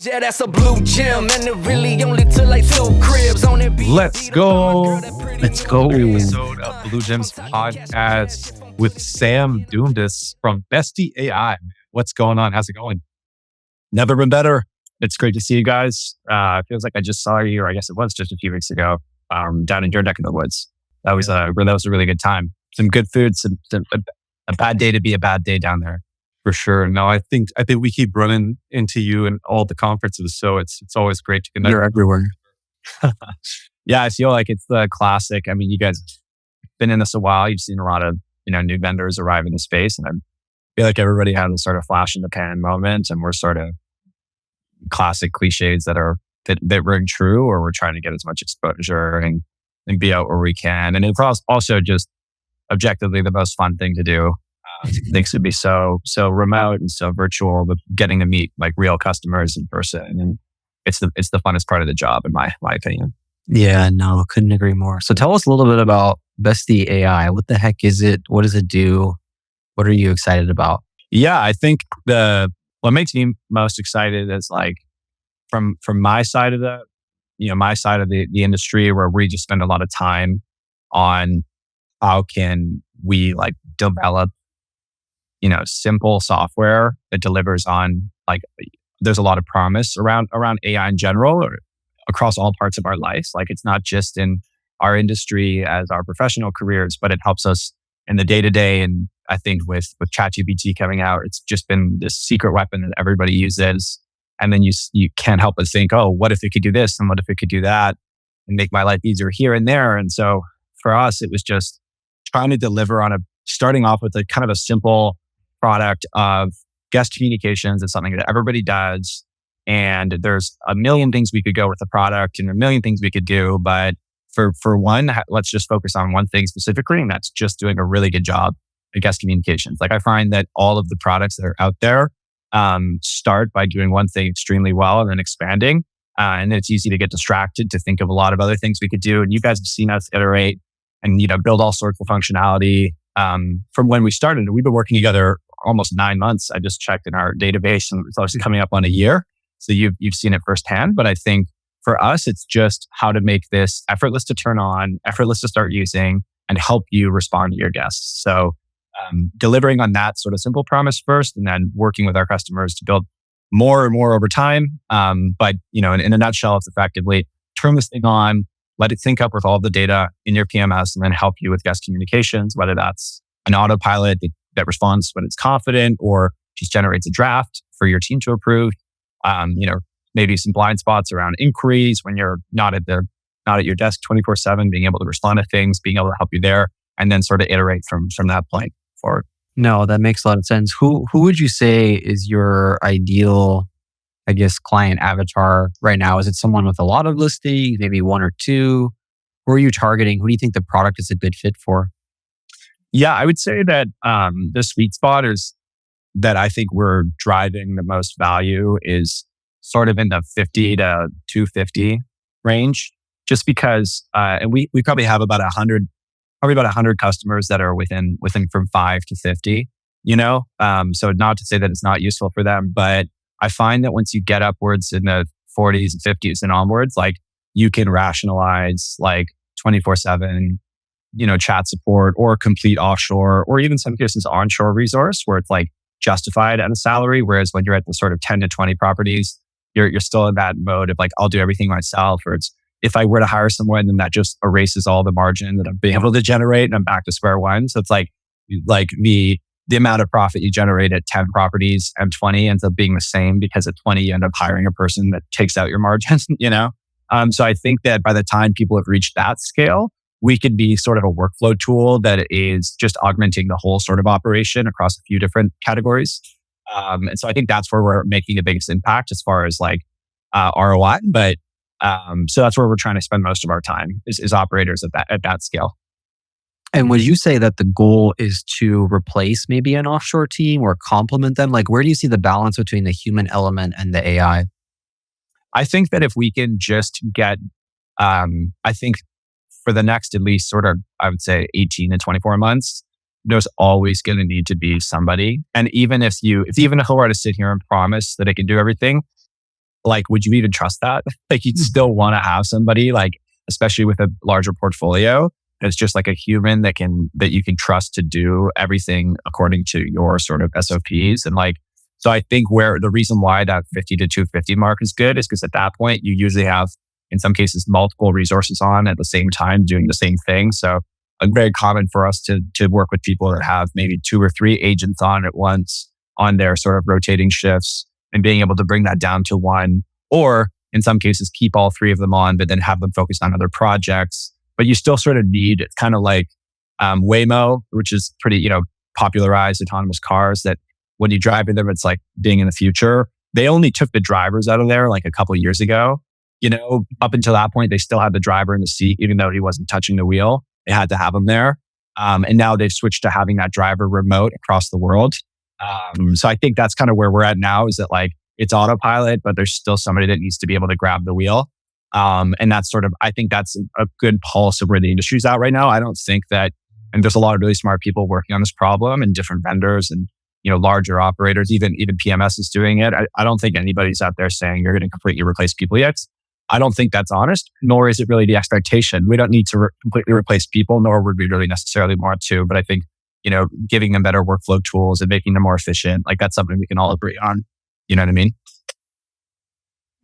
Yeah, that's a blue gem, and it really only took like 2 cribs on it. Let's go. Episode of Blue Gems podcast with Sam Dundas from Besty AI. What's going on? How's it going? Never been better. It's great to see you guys. It feels like I just saw you, or I guess it was just a few weeks ago, down in your neck of the woods. That was a really good time. Some good food, a bad day to be a bad day down there. For sure. No, I think we keep running into you in all the conferences, so it's always great to connect. You're everywhere. Yeah, I feel like it's the classic. I mean, you guys have been in this a while. You've seen a lot of new vendors arrive in the space, and I feel like everybody had a sort of flash in the pan moment, and we're sort of classic cliches that ring true, or we're trying to get as much exposure and be out where we can. And it's also just objectively the most fun thing to do. Things would be so remote and so virtual, but getting to meet like real customers in person, and it's the funnest part of the job, in my opinion. Yeah, no, couldn't agree more. So tell us a little bit about Besty AI. What the heck is it? What does it do? What are you excited about? Yeah, I think what makes me most excited is like from my side of the industry, where we just spend a lot of time on how can we like develop simple software that delivers on, like, there's a lot of promise around AI in general, or across all parts of our lives. Like, it's not just in our industry as our professional careers, but it helps us in the day-to-day. And I think with ChatGPT coming out, it's just been this secret weapon that everybody uses. And then you can't help but think, oh, what if it could do this? And what if it could do that? And make my life easier here and there. And so for us, it was just trying to deliver on starting off with a kind of a simple product of guest communications. It's something that everybody does. And there's a million things we could go with the product and a million things we could do. But for one, let's just focus on one thing specifically, and that's just doing a really good job at guest communications. Like, I find that all of the products that are out there start by doing one thing extremely well and then expanding. And then it's easy to get distracted to think of a lot of other things we could do. And you guys have seen us iterate and build all sorts of functionality from when we started. We've been working together almost 9 months. I just checked in our database, and it's obviously coming up on a year. So you've seen it firsthand. But I think for us, it's just how to make this effortless to turn on, effortless to start using, and help you respond to your guests. So delivering on that sort of simple promise first, and then working with our customers to build more and more over time. But in a nutshell, it's effectively turn this thing on, let it sync up with all the data in your PMS, and then help you with guest communications, whether that's an autopilot that responds when it's confident, or just generates a draft for your team to approve. Maybe some blind spots around inquiries when you're not at your desk 24/7, being able to respond to things, being able to help you there, and then sort of iterate from that point forward. No, that makes a lot of sense. Who would you say is your ideal, I guess, client avatar right now? Is it someone with a lot of listings, maybe one or two? Who are you targeting? Who do you think the product is a good fit for? Yeah, I would say that the sweet spot is that I think we're driving the most value is sort of in the 50 to 250 range, just because, and we probably have about 100 customers that are within from 5 to 50, so not to say that it's not useful for them, but I find that once you get upwards in the 40s and 50s and onwards, like, you can rationalize like 24/7, chat support, or complete offshore, or even some cases onshore resource where it's like justified at a salary. Whereas when you're at the sort of 10 to 20 properties, you're still in that mode of like, I'll do everything myself. Or it's, if I were to hire someone, then that just erases all the margin that I've been able to generate, and I'm back to square one. So it's like the amount of profit you generate at 10 properties and 20 ends up being the same, because at 20 you end up hiring a person that takes out your margins. So I think that by the time people have reached that scale, we could be sort of a workflow tool that is just augmenting the whole sort of operation across a few different categories. And so I think that's where we're making the biggest impact as far as like ROI. But so that's where we're trying to spend most of our time is operators at that scale. And would you say that the goal is to replace maybe an offshore team or complement them? Like, where do you see the balance between the human element and the AI? I think that if we can just get, I think for the next at least sort of, I would say 18 to 24 months, there's always going to need to be somebody. And even if who were to sit here and promise that it can do everything, like, would you even trust that? Like, you'd still want to have somebody, like, especially with a larger portfolio, it's just like a human that you can trust to do everything according to your sort of SOPs. And like, so I think where the reason why that 50 to 250 mark is good is because at that point, you usually have, in some cases, multiple resources on at the same time doing the same thing. So very common for us to work with people that have maybe 2 or 3 agents on at once on their sort of rotating shifts, and being able to bring that down to 1, or in some cases, keep all 3 of them on, but then have them focus on other projects. But you still sort of need, it's kind of like Waymo, which is pretty, popularized autonomous cars that when you drive in them, it's like being in the future. They only took the drivers out of there like a couple of years ago. Up until that point, they still had the driver in the seat, even though he wasn't touching the wheel. They had to have him there. And now they've switched to having that driver remote across the world. So I think that's kind of where we're at now, is that like it's autopilot, but there's still somebody that needs to be able to grab the wheel. And that's sort of, I think that's a good pulse of where the industry's at right now. I don't think that, and there's a lot of really smart people working on this problem and different vendors and, larger operators, even PMS is doing it. I don't think anybody's out there saying you're going to completely replace people yet. I don't think that's honest, nor is it really the expectation. We don't need to completely replace people, nor would we really necessarily want to. But I think, giving them better workflow tools and making them more efficient, like that's something we can all agree on. You know what I mean?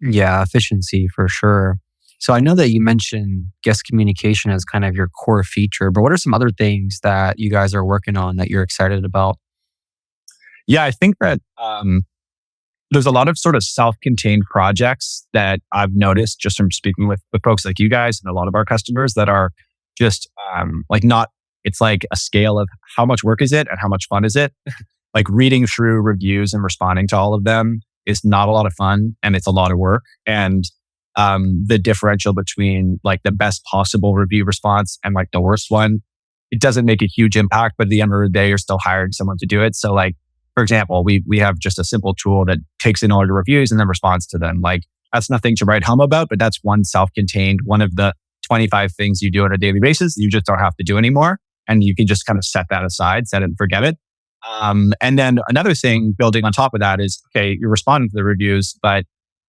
Yeah, efficiency for sure. So I know that you mentioned guest communication as kind of your core feature, but what are some other things that you guys are working on that you're excited about? Yeah, I think that there's a lot of sort of self-contained projects that I've noticed just from speaking with folks like you guys and a lot of our customers that are just it's like a scale of how much work is it and how much fun is it? Like reading through reviews and responding to all of them is not a lot of fun, and it's a lot of work. And the differential between like the best possible review response and like the worst one, it doesn't make a huge impact, but at the end of the day, you're still hiring someone to do it. So like, for example, we have just a simple tool that takes in all your reviews and then responds to them. Like that's nothing to write home about, but that's one self-contained, one of the 25 things you do on a daily basis. You just don't have to do anymore. And you can just kind of set that aside, set it and forget it. And then another thing building on top of that is, okay, you're responding to the reviews, but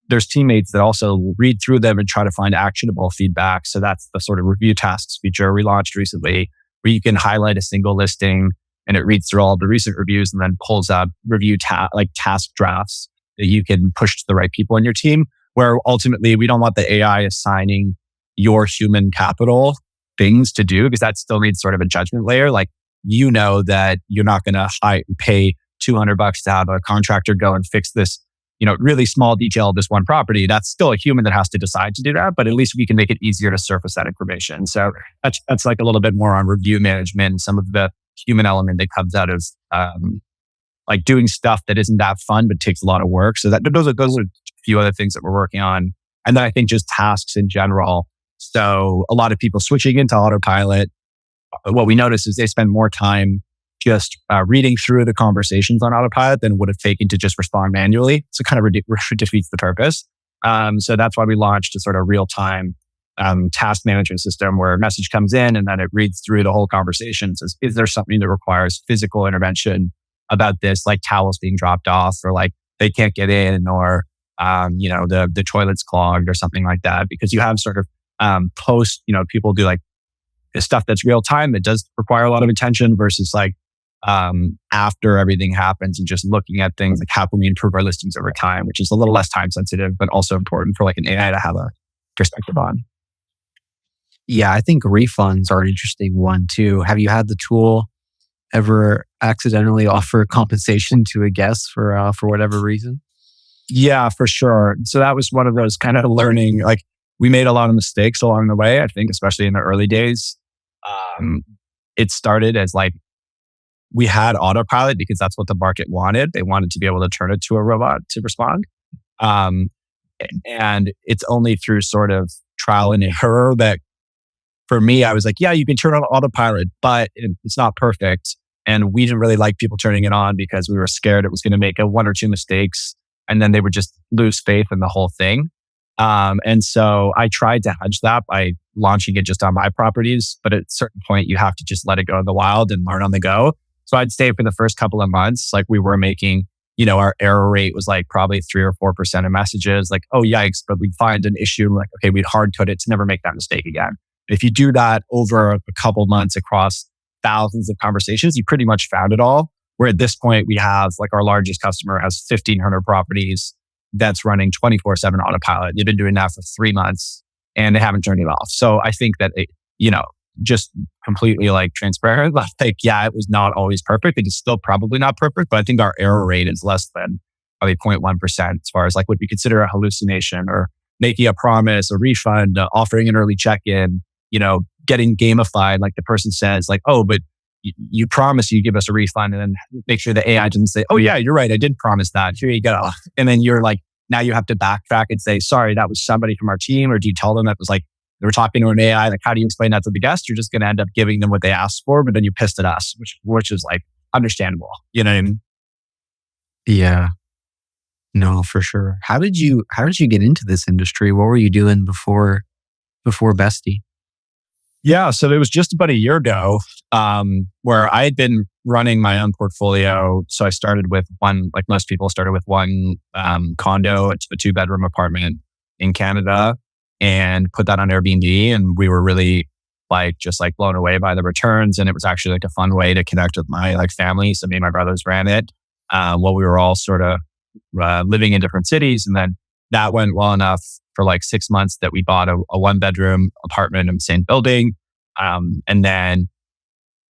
there's teammates that also read through them and try to find actionable feedback. So that's the sort of review tasks feature we launched recently, where you can highlight a single listing and it reads through all the recent reviews and then pulls up review task drafts that you can push to the right people in your team, where ultimately we don't want the AI assigning your human capital things to do, because that still needs sort of a judgment layer. Like, that you're not going to pay $200 to have a contractor go and fix this, really small detail of this one property. That's still a human that has to decide to do that, but at least we can make it easier to surface that information. So that's like a little bit more on review management and some of the human element that comes out of like doing stuff that isn't that fun but takes a lot of work. So those are a few other things that we're working on. And then I think just tasks in general. So a lot of people switching into autopilot, what we notice is they spend more time just reading through the conversations on autopilot than would have taken to just respond manually. So kind of defeats the purpose. So that's why we launched a sort of real-time task management system where a message comes in and then it reads through the whole conversation. Says, is there something that requires physical intervention about this, like towels being dropped off, or like they can't get in, or the toilet's clogged or something like that? Because you have sort of post, people do like stuff that's real time that does require a lot of attention versus like after everything happens and just looking at things like how can we improve our listings over time, which is a little less time sensitive, but also important for like an AI to have a perspective on. Yeah, I think refunds are an interesting one too. Have you had the tool ever accidentally offer compensation to a guest for whatever reason? Yeah, for sure. So that was one of those kind of learning, like we made a lot of mistakes along the way, I think, especially in the early days. It started as like, we had autopilot because that's what the market wanted. They wanted to be able to turn it to a robot to respond. And it's only through sort of trial and error that for me, I was like, yeah, you can turn on autopilot, but it's not perfect. And we didn't really like people turning it on because we were scared it was going to make one or two mistakes. And then they would just lose faith in the whole thing. And so I tried to hedge that by launching it just on my properties. But at a certain point, you have to just let it go in the wild and learn on the go. So I'd stay for the first couple of months, like we were making our error rate was like probably 3 or 4% of messages. Like, oh yikes! But we'd find an issue. Like, okay, we'd hard code it to never make that mistake again. If you do that over a couple months across thousands of conversations, you pretty much found it all. Where at this point we have like our largest customer has 1,500 properties that's running 24/7 autopilot. They've been doing that for 3 months and they haven't turned it off. So I think that just completely like transparent. Like, yeah, it was not always perfect. It is still probably not perfect, but I think our error rate is less than probably 0.1% as far as like what we consider a hallucination or making a promise, a refund, offering an early check-in, getting gamified. Like the person says like, oh, but you promise you give us a refund, and then make sure the AI doesn't say, oh yeah, you're right. I did promise that. Here you go. And then you're like, now you have to backtrack and say, sorry, that was somebody from our team. Or do you tell them that was like, they were talking to an AI, like, how do you explain that to the guest? You're just going to end up giving them what they asked for, but then you pissed at us, which is like understandable. You know what I mean? Yeah. No, for sure. How did you get into this industry? What were you doing before Besty? Yeah, so it was just about a year ago where I had been running my own portfolio. So I started with one, like most people, started with one condo, a 2-bedroom apartment in Canada, and put that on Airbnb. And we were really just blown away by the returns. And it was actually like a fun way to connect with my like family. So me and my brothers ran it while we were all sort of living in different cities. And then that went well enough for like 6 months that we bought a 1-bedroom apartment in the same building. And then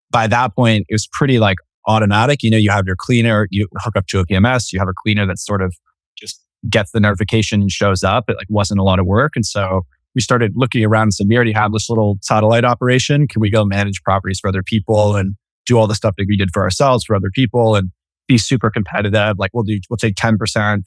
by that point, it was pretty like automatic. You have your cleaner, you hook up to a PMS, you have a cleaner that sort of just gets the notification and shows up. It like wasn't a lot of work. And so we started looking around and said, we already have this little satellite operation. Can we go manage properties for other people and do all the stuff that we did for ourselves for other people and be super competitive? Like we'll take 10%,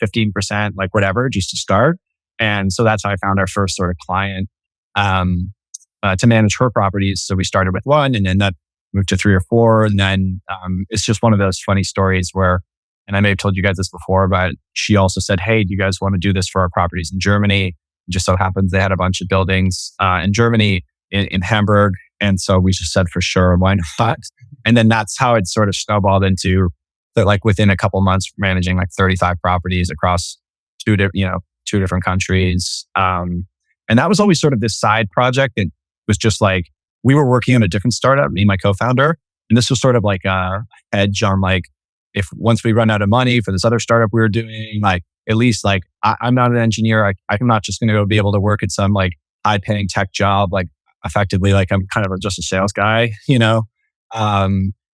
15%, like whatever, just to start. And so that's how I found our first sort of client to manage her properties. So we started with one, and then that moved to 3 or 4. And then it's just one of those funny stories where, and I may have told you guys this before, but she also said, hey, do you guys want to do this for our properties in Germany? It just so happens they had a bunch of buildings in Germany, in Hamburg. And so we just said, for sure, why not? And then that's how it sort of snowballed into that, like within a couple months, managing like 35 properties across two different countries. And that was always sort of this side project. It was just like, we were working on a different startup, me and my co-founder. And this was sort of like a hedge on like, if once we run out of money for this other startup we were doing, like at least like, I'm not an engineer. I'm not just going to be able to work at some like high paying tech job. Like effectively, like I'm kind of just a sales guy,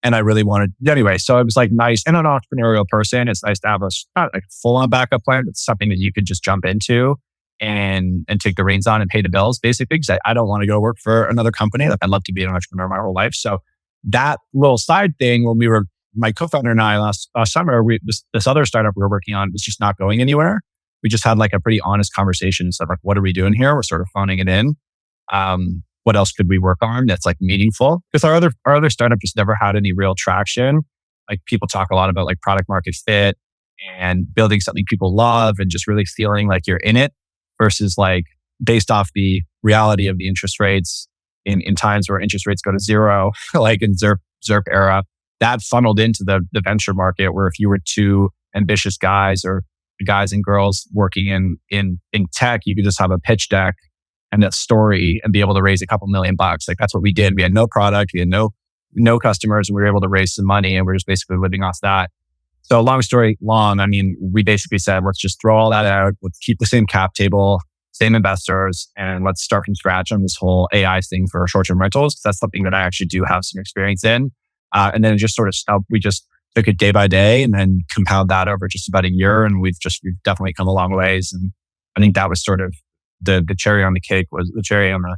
and I really wanted, anyway, so it was like nice. And an entrepreneurial person, it's nice to have not like a full on backup plan, but something that you could just jump into and take the reins on and pay the bills, basically, because I don't want to go work for another company. Like I'd love to be an entrepreneur my whole life. So that little side thing, when we were, my co-founder and I last summer, this other startup we were working on was just not going anywhere. We just had like a pretty honest conversation and said, like, what are we doing here? We're sort of phoning it in. What else could we work on that's like meaningful? Because our other startup just never had any real traction. Like people talk a lot about like product market fit and building something people love and just really feeling like you're in it, versus like based off the reality of the interest rates in times where interest rates go to zero, like in ZERP era, that funneled into the venture market, where if you were two ambitious guys or guys and girls working in tech, you could just have a pitch deck and a story and be able to raise a couple $1 million. Like that's what we did. We had no product, we had no customers, and we were able to raise some money, and we're just basically living off that. So long story long, I mean, we basically said, let's just throw all that out. Let's keep the same cap table, same investors, and let's start from scratch on this whole AI thing for short-term rentals. Because that's something that I actually do have some experience in. And then it just sort of we just took it day by day and then compound that over just about a year. And we've definitely come a long ways. And I think that was sort of the cherry on the cake, was the cherry on the,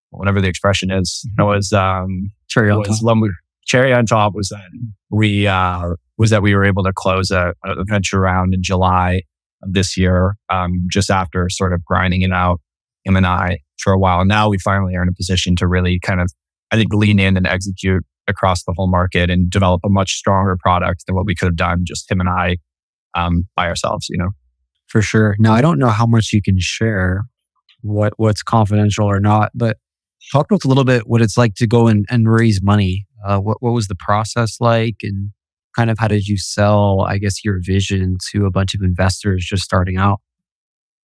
whatever the expression is. It was Cherry on top. Cherry on top was that we were able to close a venture round in July of this year, just after sort of grinding it out, him and I, for a while. Now we finally are in a position to really kind of, I think, lean in and execute across the whole market and develop a much stronger product than what we could have done just him and I by ourselves, For sure. Now, I don't know how much you can share, what's confidential or not, but talk to us a little bit what it's like to go and raise money. What was the process like? And kind of how did you sell, I guess, your vision to a bunch of investors just starting out?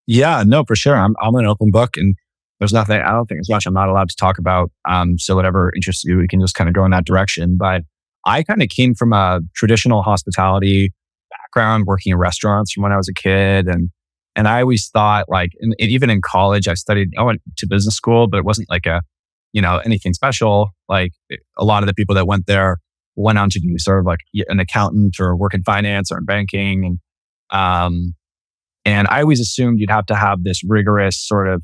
Yeah, no, for sure. I'm an open book, and there's nothing. I don't think there's much I'm not allowed to talk about. So whatever interests you, we can just kind of go in that direction. But I kind of came from a traditional hospitality background, working in restaurants from when I was a kid, and I always thought like, and even in college, I went to business school, but it wasn't like anything special. Like a lot of the people that went there went on to be sort of like an accountant or work in finance or in banking, and I always assumed you'd have to have this rigorous sort of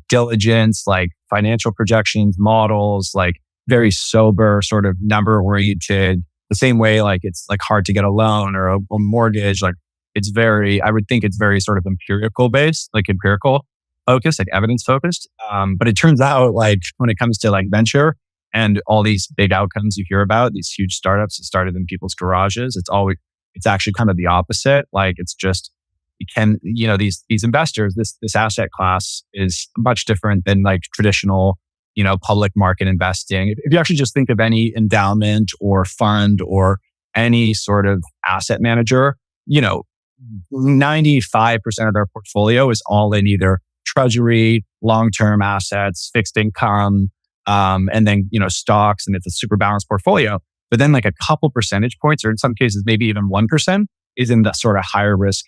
diligence, like financial projections, models, like very sober, sort of number oriented. The same way, like it's like hard to get a loan or a mortgage. Like I would think it's very sort of empirical based, like empirical focused, like evidence focused. But it turns out like when it comes to like venture and all these big outcomes you hear about, these huge startups that started in people's garages, it's actually kind of the opposite. Like it's just, these investors, this asset class is much different than like traditional, public market investing. If you actually just think of any endowment or fund or any sort of asset manager, 95% of their portfolio is all in either treasury, long-term assets, fixed income, and then, stocks, and it's a super balanced portfolio. But then like a couple percentage points, or in some cases, maybe even 1% is in the sort of higher risk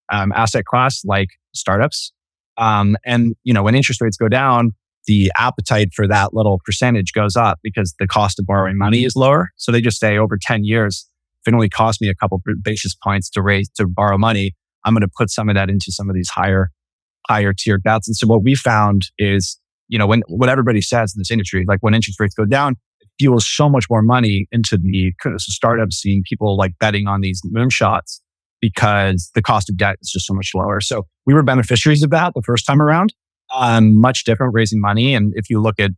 asset class like startups. And when interest rates go down, the appetite for that little percentage goes up because the cost of borrowing money is lower. So they just say over 10 years, if it only costs me a couple basis points to borrow money, I'm going to put some of that into some of these higher tier bets. And so what we found is, what everybody says in this industry, like when interest rates go down, it fuels so much more money into the startups, seeing people like betting on these moonshots, because the cost of debt is just so much lower. So we were beneficiaries of that the first time around. Much different raising money. And if you look at,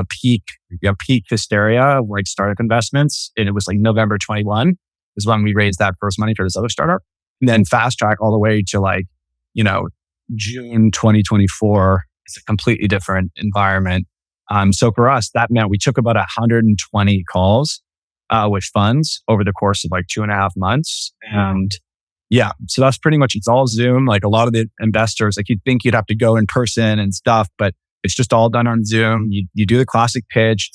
peak hysteria, like startup investments, and it was like November 21 is when we raised that first money for this other startup. And then fast track all the way to like, June 2024, it's a completely different environment. So for us, that meant we took about 120 calls with funds over the course of like 2.5 months. And yeah, so that's pretty much, it's all Zoom. Like a lot of the investors, like you'd think you'd have to go in person and stuff, but it's just all done on Zoom. You do the classic pitch,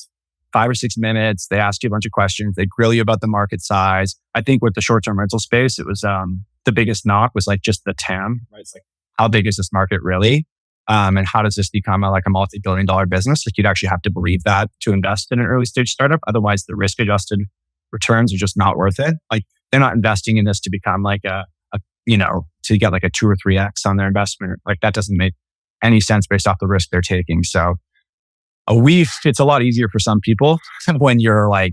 5 or 6 minutes. They ask you a bunch of questions. They grill you about the market size. I think with the short-term rental space, it was the biggest knock was like just the TAM, right? It's like, how big is this market really? And how does this become a multi-billion-dollar business? Like you'd actually have to believe that to invest in an early stage startup. Otherwise, the risk-adjusted returns are just not worth it. Like they're not investing in this to become like to get like a 2 or 3x on their investment. Like that doesn't make any sense based off the risk they're taking. So it's a lot easier for some people when you're like,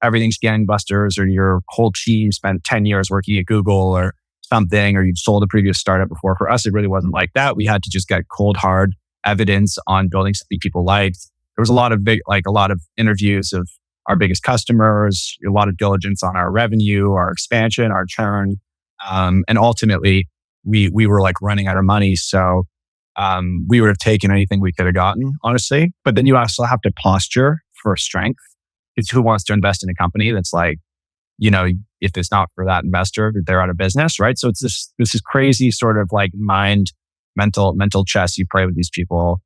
everything's gangbusters, or your whole team spent 10 years working at Google or something, or you'd sold a previous startup before. For us, it really wasn't like that. We had to just get cold, hard evidence on building something people liked. There was a lot of interviews of our biggest customers, a lot of diligence on our revenue, our expansion, our churn. And ultimately, we were like running out of money. So we would have taken anything we could have gotten, honestly. But then you also have to posture for strength. Because who wants to invest in a company that's like, if it's not for that investor, they're out of business, right? So it's this is crazy sort of like mental chess you play with these people.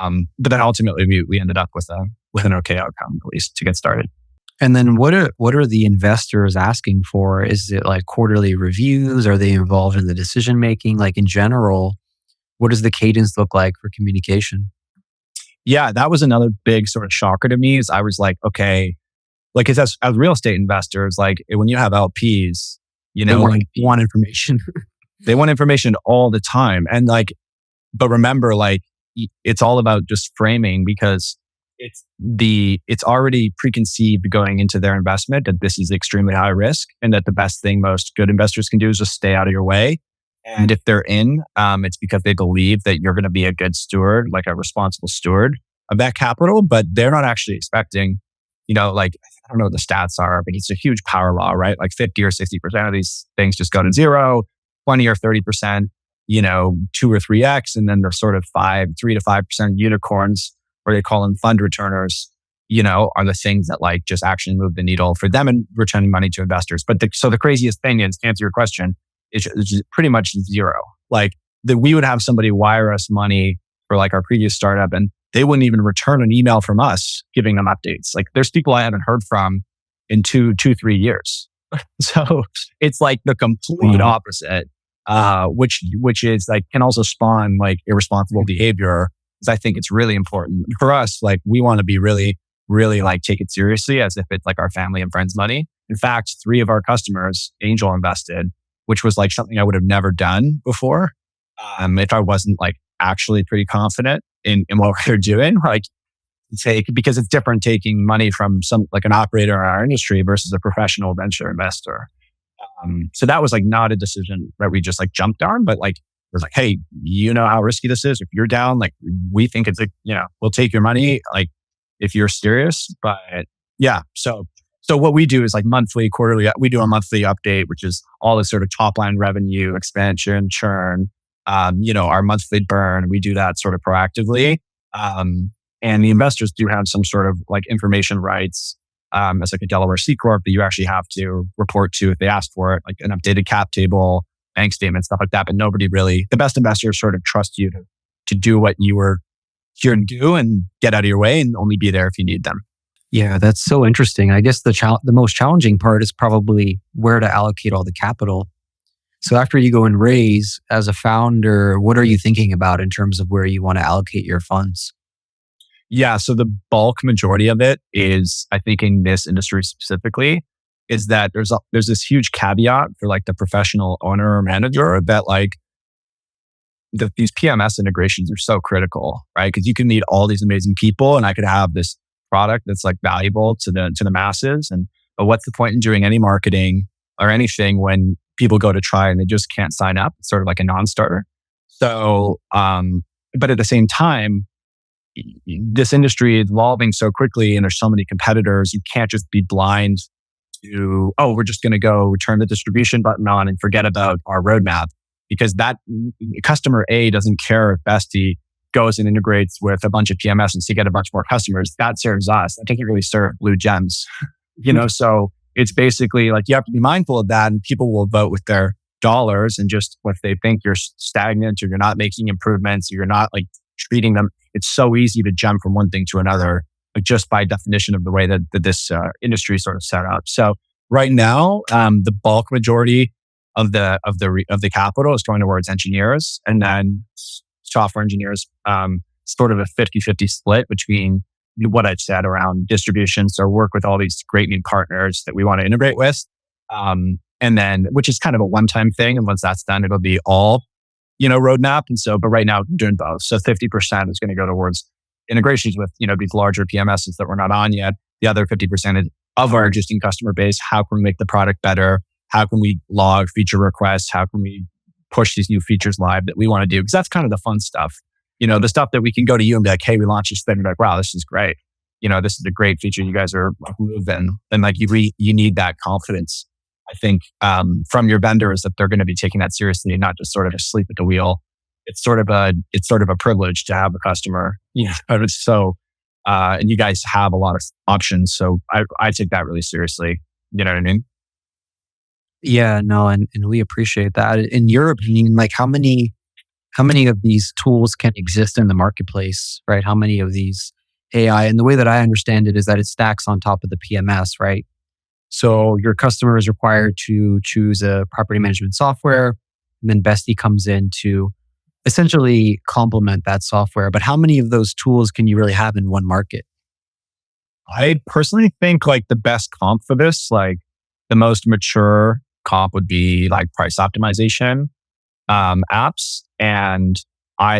But then ultimately we ended up with an okay outcome, at least to get started. And then what are the investors asking for? Is it like quarterly reviews? Are they involved in the decision making? Like in general, what does the cadence look like for communication? Yeah, that was another big sort of shocker to me. Is I was like, okay, like as real estate investors, like when you have LPs, They want information. They want information all the time, and like, but remember, like it's all about just framing, because it's already preconceived going into their investment that this is extremely high risk, and that the best thing most good investors can do is just stay out of your way. And if they're in, it's because they believe that you're going to be a good steward, like a responsible steward of that capital. But they're not actually expecting, like, I don't know what the stats are, but it's a huge power law, right? Like 50 or 60% of these things just go to zero, 20 or 30%, 2 or 3x. And then they're sort of 3 to 5% unicorns, or they call them fund returners. are the things that like just actually move the needle for them and returning money to investors. But so the craziest thing is, to answer your question, is pretty much zero. Like we would have somebody wire us money for like our previous startup and they wouldn't even return an email from us giving them updates. Like there's people I haven't heard from in 3 years. So it's like the complete opposite, which is like can also spawn like irresponsible behavior. Because I think it's really important for us. Like we want to be really like take it seriously as if it's like our family and friends' money. In fact, 3 of our customers angel invested, which was like something I would have never done before. If I wasn't like actually pretty confident in what we're doing, like because it's different taking money from like an operator in our industry versus a professional venture investor. So that was like not a decision that we just like jumped on, but like, it was like, hey, you know how risky this is. If you're down, like we think it's like, we'll take your money. Like if you're serious, but yeah. So what we do is like monthly, quarterly, we do a monthly update, which is all this sort of top line revenue, expansion, churn, our monthly burn. We do that sort of proactively. And the investors do have some sort of like information rights as like a Delaware C Corp that you actually have to report to if they ask for it, like an updated cap table, bank statement, stuff like that. But nobody really, the best investors sort of trust you to do what you were here to do and get out of your way and only be there if you need them. Yeah, that's so interesting. I guess the most challenging part is probably where to allocate all the capital. So after you go and raise as a founder, what are you thinking about in terms of where you want to allocate your funds? Yeah, so the bulk majority of it is, I think in this industry specifically, is that there's this huge caveat for like the professional owner or manager that like these PMS integrations are so critical, right? Because you can meet all these amazing people and I could have this product that's like valuable to the masses. But what's the point in doing any marketing or anything when people go to try and they just can't sign up? It's sort of like a non-starter. So, but at the same time, this industry is evolving so quickly and there's so many competitors. You can't just be blind to, we're just going to go turn the distribution button on and forget about our roadmap, because that customer A doesn't care if Besty goes and integrates with a bunch of PMS and to get a bunch more customers. That serves us. That doesn't really serve blue gems, so it's basically like you have to be mindful of that, and people will vote with their dollars, and just if they think you're stagnant or you're not making improvements or you're not like treating them, it's so easy to jump from one thing to another, like just by definition of the way that this industry is sort of set up. So right now, the bulk majority of the capital is going towards engineers, and then software engineers, sort of a 50-50 split between what I've said around distribution. So work with all these great new partners that we want to integrate with. And then, which is kind of a one-time thing. And once that's done, it'll be all, roadmap. And so, but right now I'm doing both. So 50% is going to go towards integrations with, these larger PMSs that we're not on yet. The other 50% is of our existing customer base. How can we make the product better? How can we log feature requests? How can we push these new features live that we want to do? Because that's kind of the fun stuff. The stuff that we can go to you and be like, hey, we launched this thing. And be like, wow, this is great. This is a great feature. You guys are moving. And like you need that confidence, I think, from your vendors that they're going to be taking that seriously and not just sort of asleep at the wheel. It's sort of a privilege to have a customer. So, and you guys have a lot of options. So I take that really seriously. You know what I mean? Yeah, no, and we appreciate that. In your opinion, like how many of these tools can exist in the marketplace, right? How many of these AI? And the way that I understand it is that it stacks on top of the PMS, right? So your customer is required to choose a property management software, and then Besty comes in to essentially complement that software. But how many of those tools can you really have in one market? I personally think like the best comp for this, like the most mature comp would be like price optimization apps. And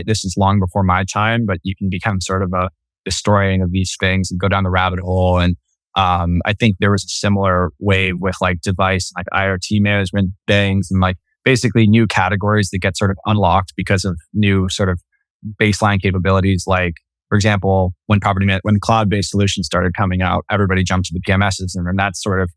this is long before my time, but you can become sort of a historian of these things and go down the rabbit hole. And I think there was a similar way with like device, like IoT management things, and like basically new categories that get sort of unlocked because of new sort of baseline capabilities. Like, for example, when cloud-based solutions started coming out, everybody jumped to the PMSs, and then that sort of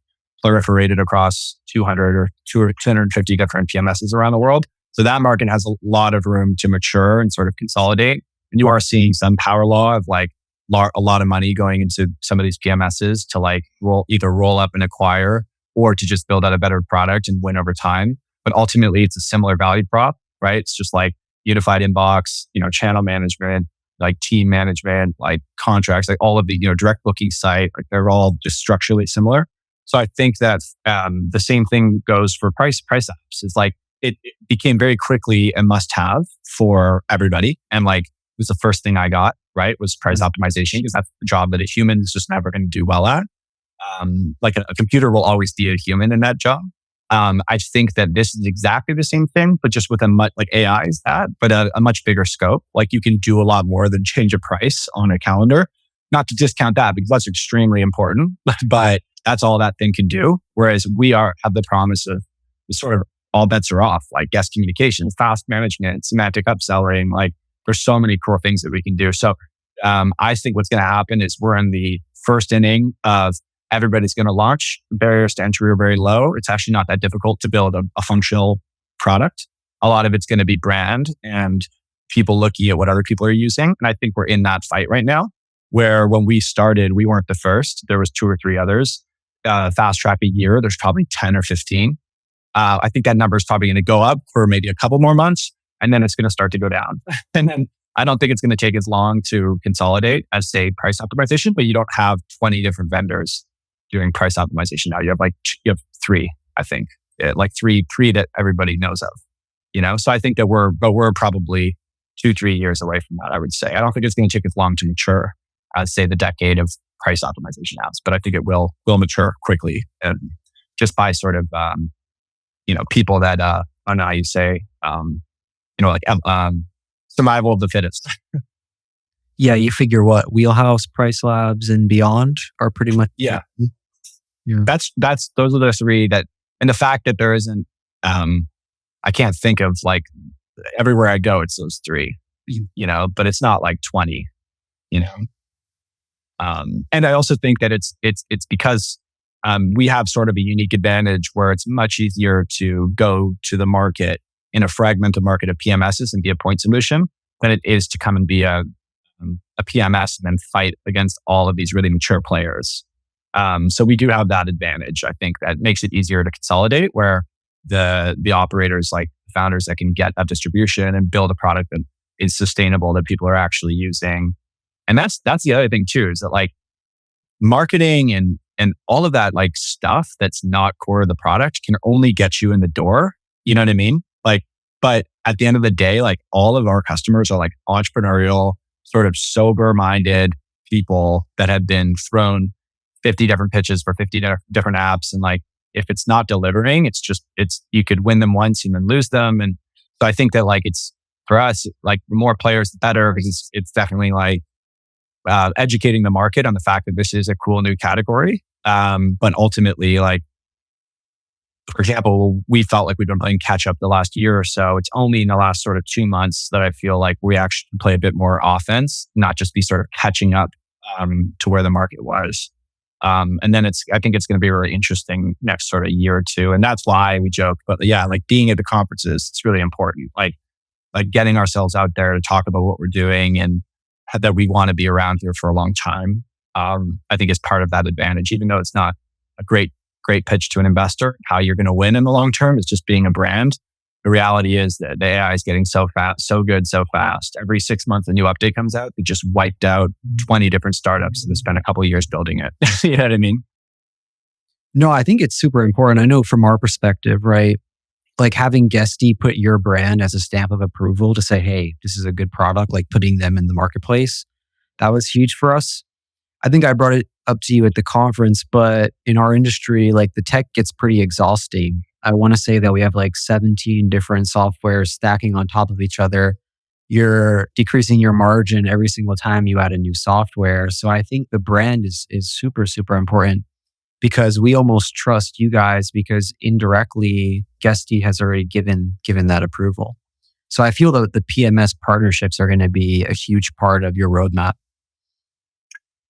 proliferated across 200 or 250 different PMSs around the world. So that market has a lot of room to mature and sort of consolidate. And you are seeing some power law of like, a lot of money going into some of these PMSs to like either roll up and acquire or to just build out a better product and win over time. But ultimately, it's a similar value prop, right? It's just like unified inbox, channel management, like team management, like contracts, like all of the, direct booking site, like they're all just structurally similar. So I think that the same thing goes for price apps. It's like it became very quickly a must-have for everybody, and like it was the first thing I got. Right, was price optimization, because that's the job that a human is just never going to do well at. Like a computer will always be a human in that job. I think that this is exactly the same thing, but just with a much like AI is that, but a much bigger scope. Like you can do a lot more than change a price on a calendar. Not to discount that, because that's extremely important, but that's all that thing can do. Whereas we have the promise of sort of all bets are off, like guest communications, task management, semantic upselling. Like there's so many cool things that we can do. So I think what's going to happen is we're in the first inning of everybody's going to launch. Barriers to entry are very low. It's actually not that difficult to build a functional product. A lot of it's going to be brand and people looking at what other people are using. And I think we're in that fight right now, where when we started, we weren't the first. There was 2 or 3 others. Fast track a year, there's probably 10 or 15. I think that number is probably going to go up for maybe a couple more months, and then it's going to start to go down. And then I don't think it's going to take as long to consolidate as, say, price optimization, but you don't have 20 different vendors doing price optimization now. You have 3, I think, like three that everybody knows of. So I think that we're probably 2-3 years away from that, I would say. I don't think it's going to take as long to mature as, say, the decade of price optimization apps, but I think it will mature quickly, and just by sort of people that I don't know how you say survival of the fittest. Yeah, you figure what Wheelhouse, Price Labs, and Beyond are pretty much yeah. That's those are the 3 that, and the fact that there isn't I can't think of, like, everywhere I go it's those 3, but it's not like 20, and I also think that it's because we have sort of a unique advantage where it's much easier to go to the market in a fragmented market of PMSs and be a point solution than it is to come and be a PMS and then fight against all of these really mature players. So we do have that advantage. I think that makes it easier to consolidate, where the operators, like founders that can get that distribution and build a product that is sustainable, that people are actually using. And that's the other thing too, is that like marketing and all of that like stuff that's not core of the product can only get you in the door. You know what I mean? Like, but at the end of the day, like all of our customers are like entrepreneurial, sort of sober-minded people that have been thrown 50 different pitches for 50 different apps. And like, if it's not delivering, it's you could win them once and then lose them. And so I think that like it's, for us, like the more players, the better, because it's definitely like educating the market on the fact that this is a cool new category. But ultimately, like, for example, we felt like we've been playing catch up the last year or so. It's only in the last sort of 2 months that I feel like we actually play a bit more offense, not just be sort of catching up to where the market was. And then I think it's going to be really interesting next sort of year or 2. And that's why we joke. But yeah, like being at the conferences, it's really important. Like getting ourselves out there to talk about what we're doing and that we want to be around here for a long time. I think is part of that advantage, even though it's not a great pitch to an investor. How you're going to win in the long term is just being a brand. The reality is that the AI is getting so fast, so good, so fast. Every 6 months, a new update comes out. They just wiped out 20 different startups that have spent a couple of years building it. You know what I mean? No, I think it's super important. I know from our perspective, right? Like having Besty put your brand as a stamp of approval to say, hey, this is a good product, like putting them in the marketplace. That was huge for us. I think I brought it up to you at the conference, but in our industry, like the tech gets pretty exhausting. I want to say that we have like 17 different softwares stacking on top of each other. You're decreasing your margin every single time you add a new software. So I think the brand is super, super important, because we almost trust you guys because indirectly Besty has already given that approval. So I feel that the PMS partnerships are going to be a huge part of your roadmap.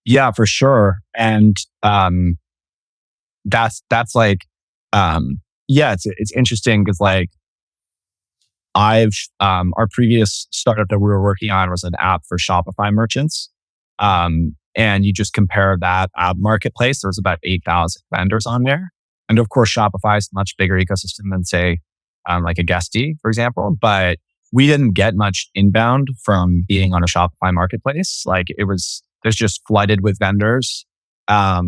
Yeah, for sure. And that's like it's interesting because like our previous startup that we were working on was an app for Shopify merchants. And you just compare that marketplace, there's about 8,000 vendors on there. And of course, Shopify is a much bigger ecosystem than say, like a Guesty, for example. But we didn't get much inbound from being on a Shopify marketplace. Like there's just flooded with vendors. But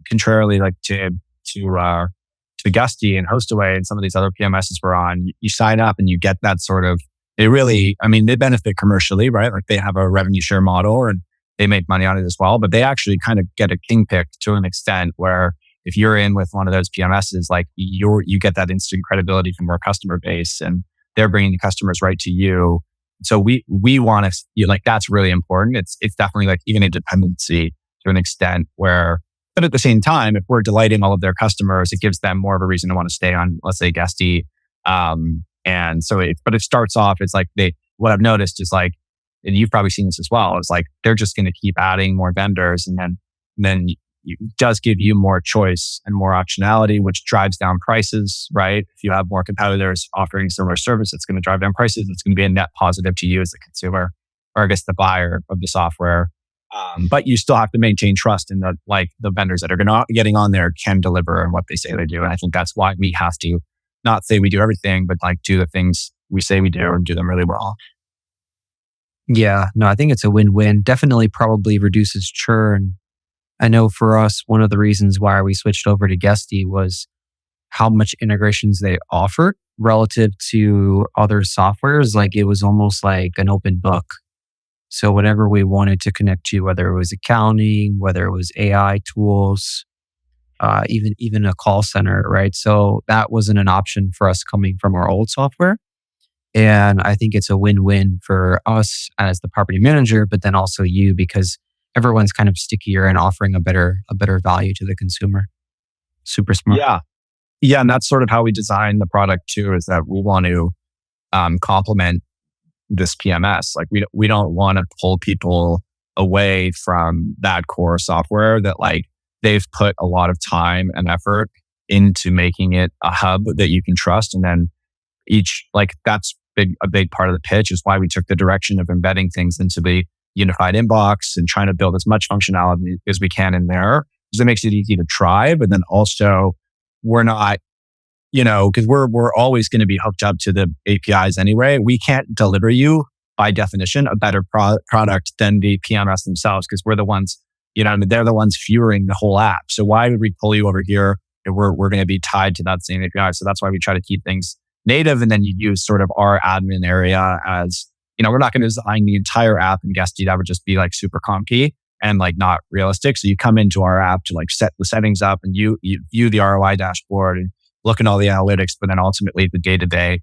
contrarily, like to Gusty and Hostaway and some of these other PMSs we're on, you sign up and you get that sort of, they benefit commercially, right? Like they have a revenue share model and they make money on it as well, but they actually kind of get a king pick to an extent where if you're in with one of those PMSs, like you get that instant credibility from our customer base and they're bringing the customers right to you. So we want to, like, that's really important. It's definitely like even a dependency to an extent where, but at the same time, if we're delighting all of their customers, it gives them more of a reason to want to stay on, let's say, Guesty. And so but it starts off, it's like what I've noticed is like, and you've probably seen this as well, is like, they're just going to keep adding more vendors and then it does give you more choice and more optionality, which drives down prices, right? If you have more competitors offering similar service, it's going to drive down prices. It's going to be a net positive to you as the consumer, or I guess the buyer of the software. But you still have to maintain trust in the vendors that are getting on there can deliver on what they say they do. And I think that's why we have to not say we do everything, but like do the things we say we do and do them really well. Yeah, no, I think it's a win-win. Definitely probably reduces churn. I know for us, one of the reasons why we switched over to Guesty was how much integrations they offered relative to other softwares. Like it was almost like an open book. So whatever we wanted to connect to, whether it was accounting, whether it was AI tools, even a call center, right? So that wasn't an option for us coming from our old software. And I think it's a win-win for us as the property manager, but then also you, because everyone's kind of stickier and offering a better value to the consumer. Super smart. Yeah. And that's sort of how we design the product too, is that we want to complement this PMS. Like we don't want to pull people away from that core software that like they've put a lot of time and effort into making it a hub that you can trust. And then that's a big part of the pitch is why we took the direction of embedding things into the unified inbox and trying to build as much functionality as we can in there, because it makes it easy to try. But then also we're not, because we're always going to be hooked up to the APIs anyway. We can't deliver you by definition a better product than the PMS themselves, because we're the ones, they're the ones fueling the whole app. So why would we pull you over here if we're going to be tied to that same API? So that's why we try to keep things native, and then you use sort of our admin area as, we're not going to design the entire app in Guesty. That would just be like super clunky and like not realistic. So you come into our app to like set the settings up and you view the ROI dashboard and look at all the analytics, but then ultimately the day-to-day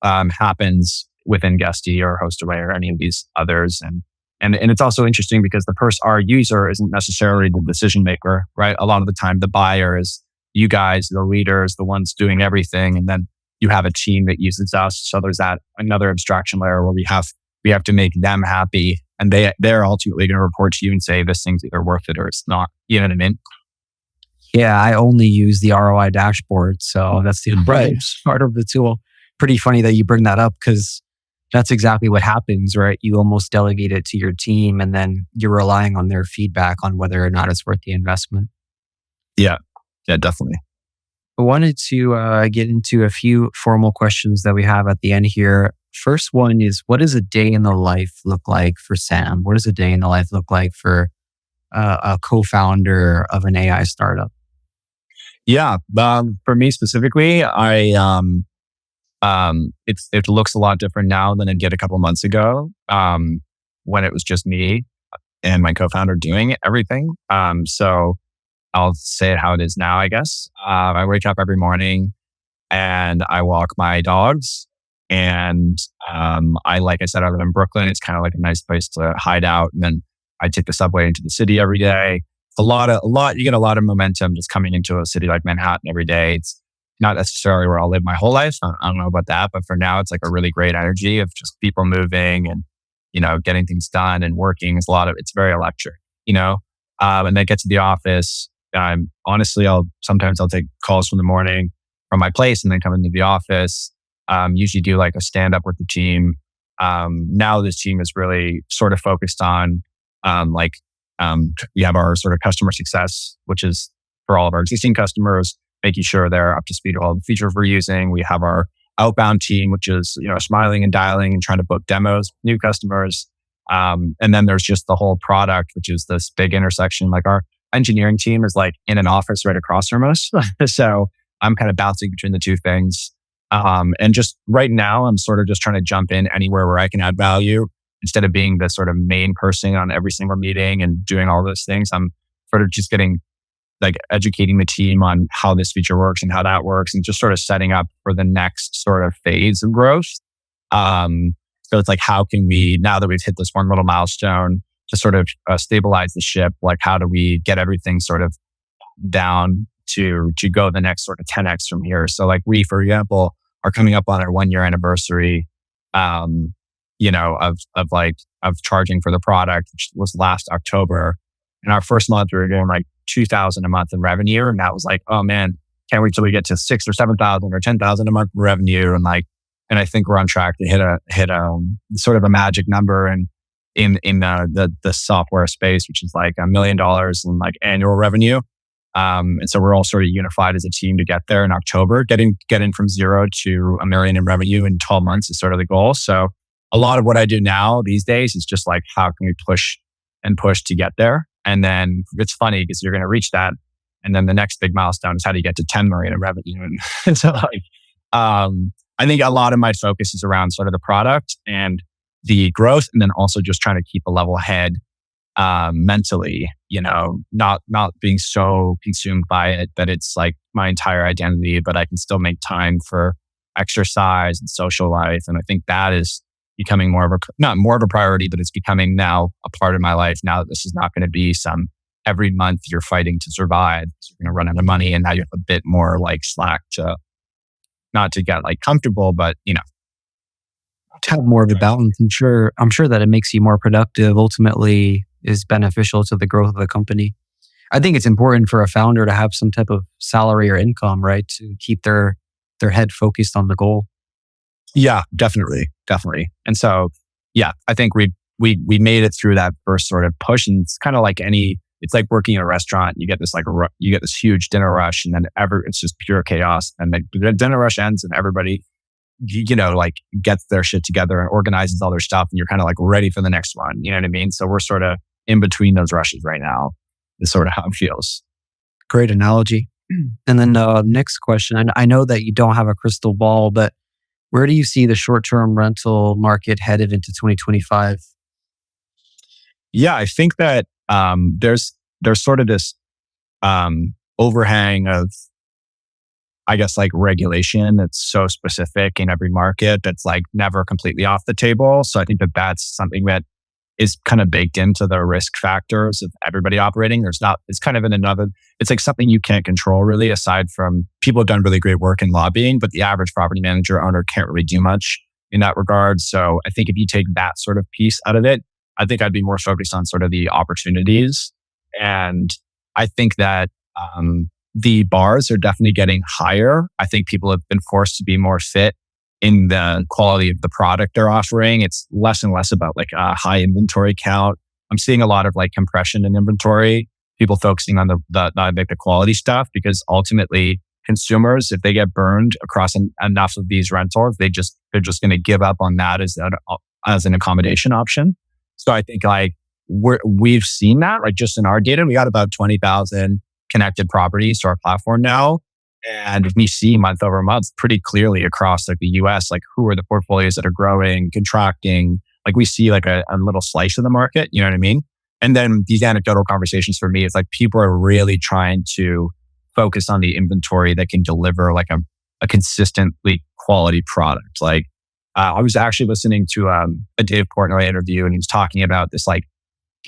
happens within Guesty or Hostaway or any of these others. And it's also interesting because our user isn't necessarily the decision maker, right? A lot of the time the buyer is you guys, the leaders, the ones doing everything. And then you have a team that uses us. So there's that another abstraction layer where we have to make them happy, and they're ultimately going to report to you and say this thing's either worth it or it's not. You know what I mean? Yeah, I only use the ROI dashboard, so that's the part of the tool. Pretty funny that you bring that up, because that's exactly what happens, right? You almost delegate it to your team, and then you're relying on their feedback on whether or not it's worth the investment. Yeah, definitely. I wanted to get into a few formal questions that we have at the end here. First one is, what does a day in the life look like for Sam? What does a day in the life look like for a co-founder of an AI startup? Yeah, for me specifically, it looks a lot different now than it did a couple of months ago, when it was just me and my co-founder doing everything. So I'll say it how it is now, I guess. I wake up every morning and I walk my dogs. And like I said, I live in Brooklyn. It's kind of like a nice place to hide out. And then I take the subway into the city every day. You get a lot of momentum just coming into a city like Manhattan every day. It's not necessarily where I'll live my whole life. I don't know about that. But for now, it's like a really great energy of just people moving and, getting things done and working. It's very electric, and then get to the office. Honestly, sometimes I'll take calls from the morning from my place and then come into the office. Usually do like a stand up with the team, Now this team is really sort of focused on we have our sort of customer success, which is for all of our existing customers, making sure they're up to speed with all the features we're using. We have our outbound team, which is smiling and dialing and trying to book demos, new customers. And then there's just the whole product, which is this big intersection. Like our engineering team is like in an office right across from us. So I'm kind of bouncing between the two things. And just right now, I'm sort of just trying to jump in anywhere where I can add value instead of being the sort of main person on every single meeting and doing all those things. I'm sort of just getting educating the team on how this feature works and how that works and just sort of setting up for the next sort of phase of growth. So it's like, how can we, now that we've hit this one little milestone to sort of stabilize the ship, like how do we get everything sort of down to go the next sort of 10x from here? So like we, for example, are coming up on our 1 year anniversary, of charging for the product, which was last October. And our first month, we were doing like 2,000 a month in revenue. And that was like, oh man, can't wait till we get to 6,000 or 7,000 or 10,000 a month in revenue. And I think we're on track to hit a sort of a magic number in the software space, which is like $1 million in like annual revenue. And so we're all sort of unified as a team to get there in October. Getting from 0 to $1 million in revenue in 12 months is sort of the goal. So a lot of what I do now these days is just like, how can we push to get there? And then it's funny because you're going to reach that. And then the next big milestone is how do you get to 10 million in revenue? And so I think a lot of my focus is around sort of the product and the growth, and then also just trying to keep a level head mentally, not being so consumed by it that it's like my entire identity, but I can still make time for exercise and social life. And I think that is becoming not more of a priority, but it's becoming now a part of my life now that this is not going to be some every month you're fighting to survive. You're going to run out of money, and now you have a bit more like slack to not to get like comfortable, but to have more of a balance. I'm sure that it makes you more productive, ultimately is beneficial to the growth of the company. I think it's important for a founder to have some type of salary or income, right? To keep their head focused on the goal. Yeah, definitely. And so, yeah, I think we made it through that first sort of push, and it's kind of like it's like working in a restaurant. You get this you get this huge dinner rush, and then it's just pure chaos. And the dinner rush ends, and everybody, gets their shit together and organizes all their stuff, and you're kind of like ready for the next one. You know what I mean? So we're sort of in between those rushes right now. Is sort of how it feels. Great analogy. And then next question. I know that you don't have a crystal ball, but where do you see the short-term rental market headed into 2025? Yeah, I think that there's sort of this overhang of, I guess, like regulation that's so specific in every market that's like never completely off the table. So I think that that's something that is kind of baked into the risk factors of everybody operating. It's kind of it's like something you can't control really, aside from people have done really great work in lobbying, but the average property manager owner can't really do much in that regard. So I think if you take that sort of piece out of it, I think I'd be more focused on sort of the opportunities. And I think that the bars are definitely getting higher. I think people have been forced to be more fit in the quality of the product they're offering. It's less and less about like a high inventory count. I'm seeing a lot of like compression in inventory, people focusing on the quality stuff, because ultimately consumers, if they get burned across enough of these rentals, they're just going to give up on that as an accommodation option. So I think like we've seen that, like just in our data, we got about 20,000 connected properties to our platform now. And we see month over month pretty clearly across like the US, like who are the portfolios that are growing, contracting. Like we see like a little slice of the market, you know what I mean? And then these anecdotal conversations for me, it's like people are really trying to focus on the inventory that can deliver like a consistently quality product. Like I was actually listening to a Dave Portnoy interview, and he was talking about this like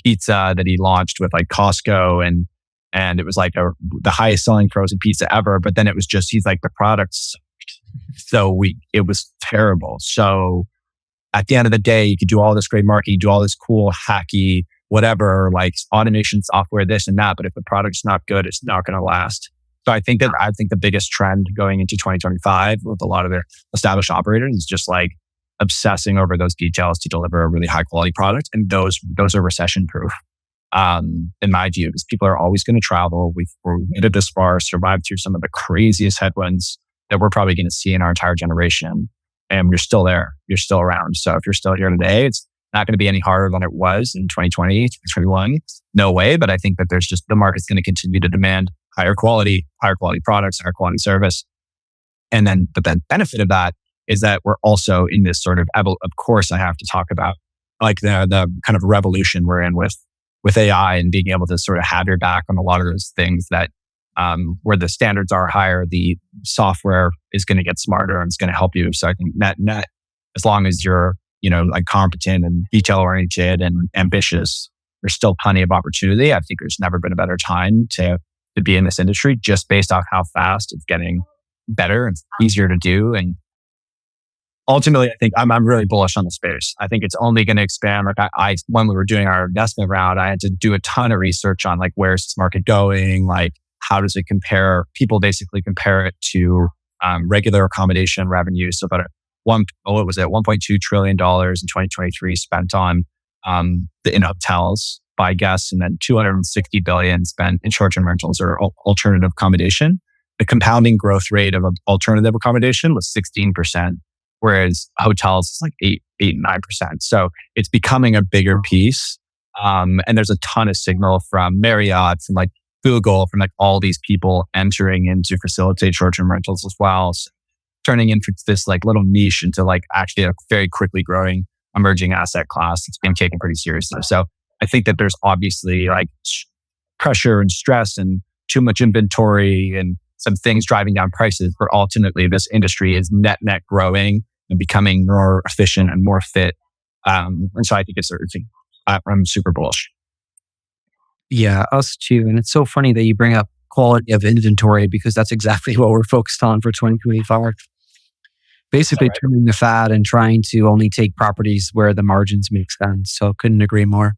pizza that he launched with like Costco, and it was like the highest selling frozen pizza ever. But then it was just, he's like, the product's so weak. It was terrible. So at the end of the day, you could do all this great marketing, do all this cool, hacky, whatever, like automation software, this and that. But if the product's not good, it's not going to last. So I think the biggest trend going into 2025 with a lot of the established operators is just like obsessing over those details to deliver a really high quality product. And those are recession proof. In my view, because people are always going to travel. We're made it this far, survived through some of the craziest headwinds that we're probably going to see in our entire generation. And you're still there. You're still around. So if you're still here today, it's not going to be any harder than it was in 2020, 2021. No way. But I think that there's just the market's going to continue to demand higher quality products, higher quality service. And then, but the benefit of that is that we're also in this sort of course, I have to talk about like the kind of revolution we're in with AI and being able to sort of have your back on a lot of those things that where the standards are higher, the software is going to get smarter and it's going to help you. So I think net, as long as you're, like competent and detail oriented and ambitious, there's still plenty of opportunity. I think there's never been a better time to be in this industry just based off how fast it's getting better and easier to do. And ultimately, I think I'm really bullish on the space. I think it's only going to expand. Like I when we were doing our investment round, I had to do a ton of research on like where's this market going, like how does it compare? People basically compare it to regular accommodation revenue. So about $1.2 trillion in 2023 spent on in hotels by guests, and then $260 billion spent in short-term rentals or alternative accommodation. The compounding growth rate of alternative accommodation was 16%. Whereas hotels is like 8 and 9%. So it's becoming a bigger piece. And there's a ton of signal from Marriott, from like Google, from like all these people entering in to facilitate short-term rentals as well. So turning into this like little niche into like actually a very quickly growing emerging asset class that's being taken pretty seriously. So I think that there's obviously like pressure and stress and too much inventory and some things driving down prices, but ultimately this industry is net growing and becoming more efficient and more fit. And so I think I'm super bullish. Yeah, us too. And it's so funny that you bring up quality of inventory because that's exactly what we're focused on for 2025. Basically turning the fat and trying to only take properties where the margins make sense. So couldn't agree more.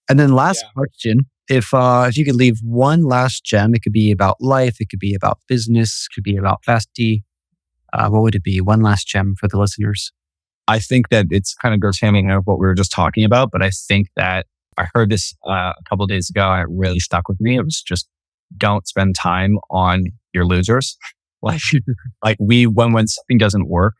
And then last question, if you could leave one last gem, it could be about life, it could be about business, it could be about Besty. What would it be? One last gem for the listeners. I think that it's kind of goes hand in hand with what we were just talking about, but I think that I heard this a couple of days ago and it really stuck with me. It was just don't spend time on your losers. When something doesn't work,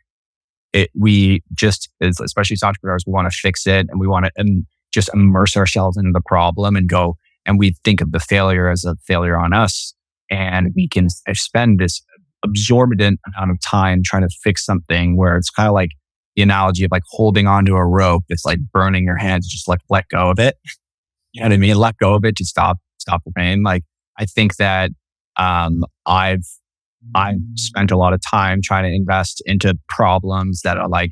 we just, especially as entrepreneurs, we want to fix it and we want to just immerse ourselves into the problem and go, and we think of the failure as a failure on us. And we can spend this absorbent amount of time trying to fix something where it's kind of like the analogy of like holding onto a rope. It's like burning your hands, just like let go of it. You know what I mean? Let go of it to stop the pain. Like I think that I've spent a lot of time trying to invest into problems that are like,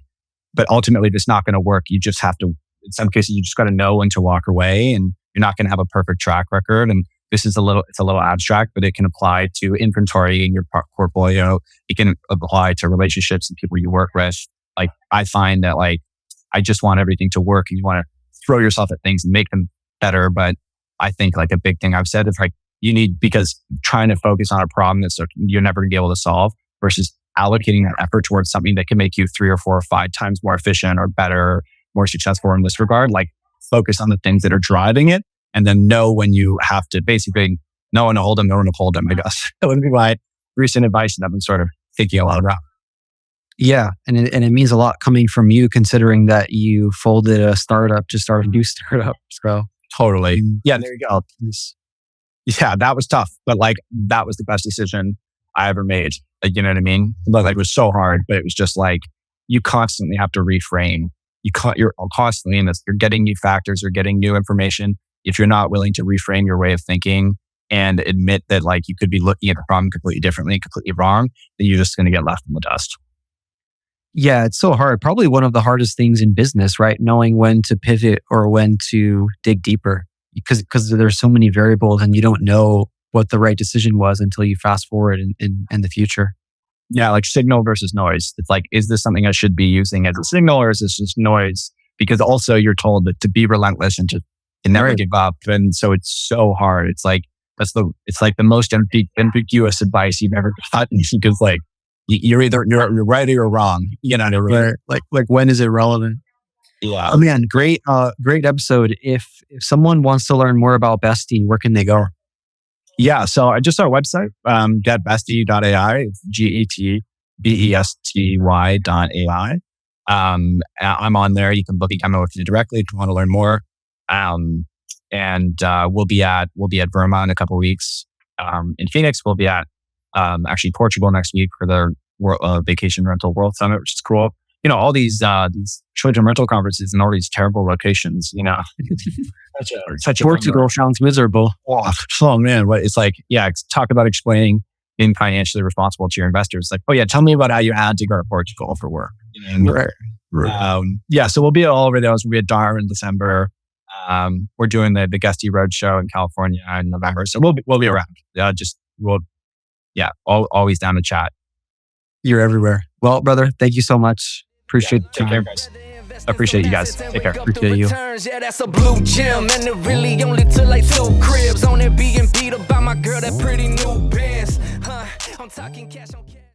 but ultimately it's not going to work. You just have to, in some cases, you just got to know when to walk away, and you're not going to have a perfect track record. And this is it's a little abstract, but it can apply to inventory in your portfolio. It can apply to relationships and people you work with. Like I find that like, I just want everything to work and you want to throw yourself at things and make them better. But I think like a big thing I've said is like, because trying to focus on a problem that you're never going to be able to solve versus allocating that effort towards something that can make you 3 or 4 or 5 times more efficient or better, more successful in this regard, like focus on the things that are driving it and then know when you have to basically know when to hold them, know when to hold them, I guess. That would be my recent advice that I've been sort of thinking a lot about. Yeah. And it means a lot coming from you considering that you folded a startup to start a new startup. So totally. Yeah, there you go. Yeah, that was tough, but like that was the best decision I ever made. Like, you know what I mean? Like it was so hard, but it was just like you constantly have to reframe. You're constantly in this. You're getting new factors, you're getting new information. If you're not willing to reframe your way of thinking and admit that like you could be looking at a problem completely differently, completely wrong, then you're just going to get left in the dust. Yeah, it's so hard. Probably one of the hardest things in business, right? Knowing when to pivot or when to dig deeper. Because there's so many variables and you don't know what the right decision was until you fast forward in the future. Yeah, like signal versus noise. It's like, is this something I should be using as a signal or is this just noise? Because also you're told that to be relentless and to never give up. And so it's so hard. It's like, it's like the most ambiguous advice you've ever gotten because like you're right or you're wrong. You know, like when is it relevant? yeah. Oh man, great episode. If someone wants to learn more about Besty, where can they go? Yeah. So I just our website, getbesty.ai, GETBESTY.ai. I'm on there. You can book a demo with me directly if you want to learn more. We'll be at Verma in a couple of weeks. In Phoenix, we'll be at actually Portugal next week for the Vacation Rental World Summit, which is cool. You know, all these children rental conferences and all these terrible locations, you know. such a Portugal sounds miserable. Oh man, what it's like, yeah, talk about explaining being financially responsible to your investors. Like, oh yeah, tell me about how you had to go to Portugal for work. You know, Right. So we'll be all over those. We'll be at Dar in December. We're doing the Gesty Roadshow in California in November. So we'll be around. Always down to chat. You're everywhere. Well, brother, thank you so much. Appreciate the Take care, time. guys. Appreciate you guys. Take care. Appreciate you. Yeah, that's a blue gem, and it really only took like 2 cribs on it being beat up by my girl, that pretty new Benz. I'm talking cash on cash.